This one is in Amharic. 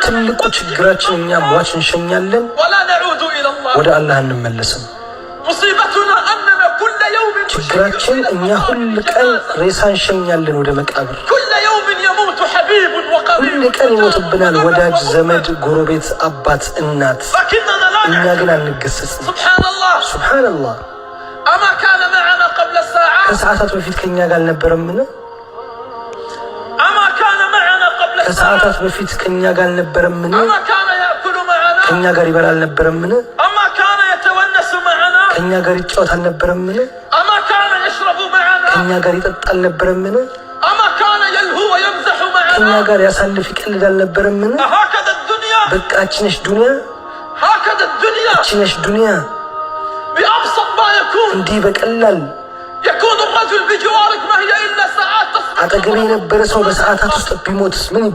ትልቁ ችግራችን እኛ ሟች እንሸኛለን፣ ወደ አላህ እንመለስም። ችግራችን እኛ ሁል ቀን ሬሳ እንሸኛለን ወደ መቃብር። ሁል ቀን ይሞትብናል ወዳጅ ዘመድ፣ ጎረቤት፣ አባት፣ እናት። እኛ ግን አንገሰጽም። ሱብሃንአላህ። ከሰዓታት በፊት ከኛ ጋር አልነበረምን? ከሰዓታት በፊት ከኛ ጋር አልነበረምን? ከኛ ጋር ይበላ አልነበረምን? ከኛ ጋር ይጫወት አልነበረምን? ከኛ ጋር ይጠጣ አልነበረምን? ከኛ ጋር ያሳልፍ ይቀልድ አልነበረምን? በቃ እችነሽ ዱንያ፣ እችነሽ ዱንያ። እንዲህ በቀላል አጠገቤ የነበረ ሰው በሰዓታት ውስጥ ቢሞትስ ምን